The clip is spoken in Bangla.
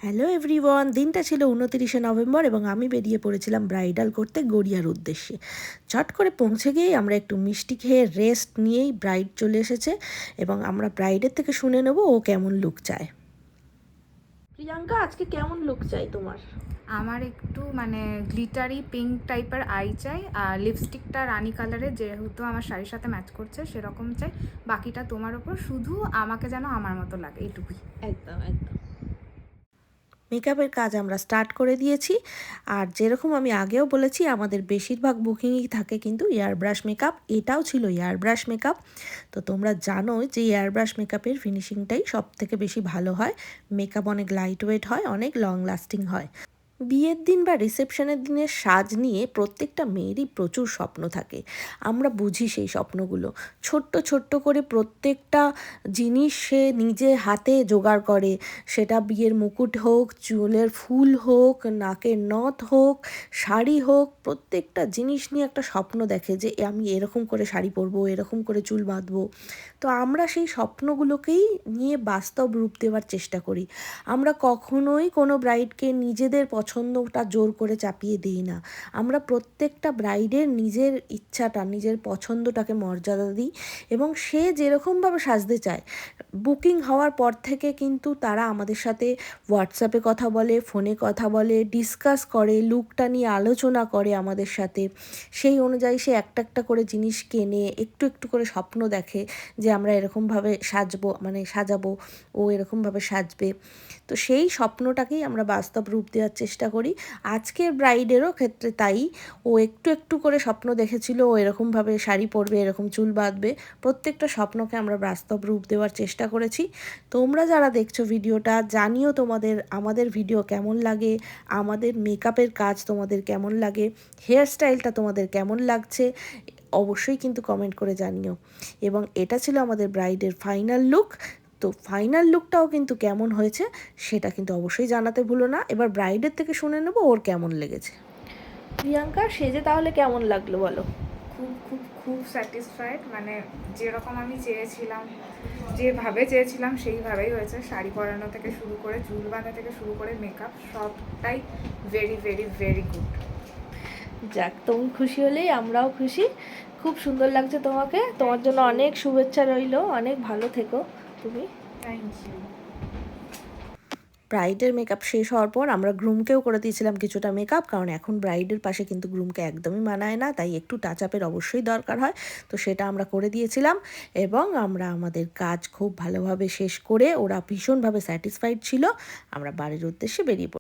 হ্যালো এভরিওয়ান, দিনটা ছিল 29শে নভেম্বর এবং আমি বেরিয়ে পড়েছিলাম ব্রাইডাল করতে গড়িয়ার উদ্দেশ্যে। চট করে পৌঁছে গিয়েই আমরা একটু মিষ্টি খেয়ে রেস্ট নিয়েই ব্রাইড চলে এসেছে এবং আমরা ব্রাইডের থেকে শুনে নেব ও কেমন লুক চায়। প্রিয়াঙ্কা, আজকে কেমন লুক চাই তোমার? আমার একটু মানে গ্লিটারি পিঙ্ক টাইপের আই চাই, আর লিপস্টিকটা রানি কালারের, যেহেতু আমার শাড়ির সাথে ম্যাচ করছে সেরকম চাই। বাকিটা তোমার ওপর, শুধু আমাকে যেন আমার মতো লাগে, এইটুকুই। একদম একদম। মেকআপের কাজ আমরা স্টার্ট করে দিয়েছি। আর যেরকম আমি আগেও বলেছি, আমাদের বেশিরভাগ বুকিংই থাকে কিন্তু এয়ার ব্রাশ মেকআপ। এটাও ছিল এয়ার ব্রাশ মেকআপ। তো তোমরা জানো যে এয়ার ব্রাশ মেকআপের ফিনিশিংটাই সব থেকে বেশি ভালো হয়। মেকআপ অনেক লাইট ওয়েট হয়, অনেক লং লাস্টিং হয়। বিয়ের দিন বা রিসেপশনের দিনের সাজ নিয়ে প্রত্যেকটা মেয়েরই প্রচুর স্বপ্ন থাকে। আমরা বুঝি সেই স্বপ্নগুলো। ছোট্ট ছোট্ট করে প্রত্যেকটা জিনিস সে নিজে হাতে জোগাড় করে। সেটা বিয়ের মুকুট হোক, চুলের ফুল হোক, নাকের নথ হোক, শাড়ি হোক, প্রত্যেকটা জিনিস নিয়ে একটা স্বপ্ন দেখে যে আমি এরকম করে শাড়ি পরবো, এরকম করে চুল বাঁধবো। তো আমরা সেই স্বপ্নগুলোকেই নিয়ে বাস্তব রূপ দেওয়ার চেষ্টা করি। আমরা কখনোই কোনো ব্রাইডকে নিজেদের পছন্দটা জোর করে চাপিয়ে দিই না। আমরা প্রত্যেকটা ব্রাইডের নিজের ইচ্ছাটা, নিজের পছন্দটাকে মর্যাদা দিই এবং সে যেরকমভাবে সাজতে চায়। বুকিং হওয়ার পর থেকে কিন্তু তারা আমাদের সাথে হোয়াটসঅ্যাপে কথা বলে, ফোনে কথা বলে, ডিসকাস করে, লুকটা নিয়ে আলোচনা করে আমাদের সাথে। সেই অনুযায়ী সে একটা একটা করে জিনিস কেনে, একটু একটু করে স্বপ্ন দেখে যে আমরা এরকমভাবে সাজবো, মানে সাজাবো, ও এরকমভাবে সাজবে। তো সেই স্বপ্নটাকেই আমরা বাস্তব রূপ দেওয়ার চেষ্টা করি। আজকের ব্রাইডেরও ক্ষেত্রে তাই। ও একটু একটু করে স্বপ্ন দেখেছিল ও এরকমভাবে শাড়ি পরবে, এরকম চুল বাঁধবে। প্রত্যেকটা স্বপ্নকে আমরা বাস্তব রূপ দেওয়ার চেষ্টা করেছি। তোমরা যারা দেখছো ভিডিওটা, জানিও আমাদের ভিডিও কেমন লাগে, আমাদের মেকআপের কাজ তোমাদের কেমন লাগে, হেয়ার স্টাইলটা তোমাদের কেমন লাগছে, অবশ্যই কিন্তু কমেন্ট করে জানিও। এবং এটা ছিল আমাদের ব্রাইডের ফাইনাল লুক। তো ফাইনাল লুকটাও কিন্তু কেমন হয়েছে সেটা কিন্তু অবশ্যই জানাতে ভুলো না। এবার ব্রাইডের থেকে শুনে নেবো ওর কেমন লেগেছে। প্রিয়াঙ্কা, সেজে তাহলে কেমন লাগলো বলো? খুব খুব খুব স্যাটিসফাইড, মানে যেরকম আমি চেয়েছিলাম, যেভাবে চেয়েছিলাম সেইভাবেই হয়েছে। শাড়ি পরানো থেকে শুরু করে, চুল বাঁধা থেকে শুরু করে, মেকআপ সবটাই ভেরি ভেরি ভেরি গুড। যাক, তুমি খুশি হলেই আমরাও খুশি। খুব সুন্দর লাগছে তোমাকে। তোমার জন্য অনেক শুভেচ্ছা রইলো। অনেক ভালো থেকো তুমি। Thank you. ব্রাইডের মেকআপ শেষ হওয়ার পর আমরা গ্রুমকেও করে দিয়েছিলাম কিছুটা মেকআপ, কারণ এখন ব্রাইডের পাশে কিন্তু গ্রুমকে একদমই মানায় না, তাই একটু টাচ আপের অবশ্যই দরকার হয়। তো সেটা আমরা করে দিয়েছিলাম এবং আমরা আমাদের কাজ খুব ভালোভাবে শেষ করে ওরা ভীষণভাবে স্যাটিসফাইড ছিল। আমরা বাড়ির উদ্দেশ্যে বেরিয়ে পড়ি।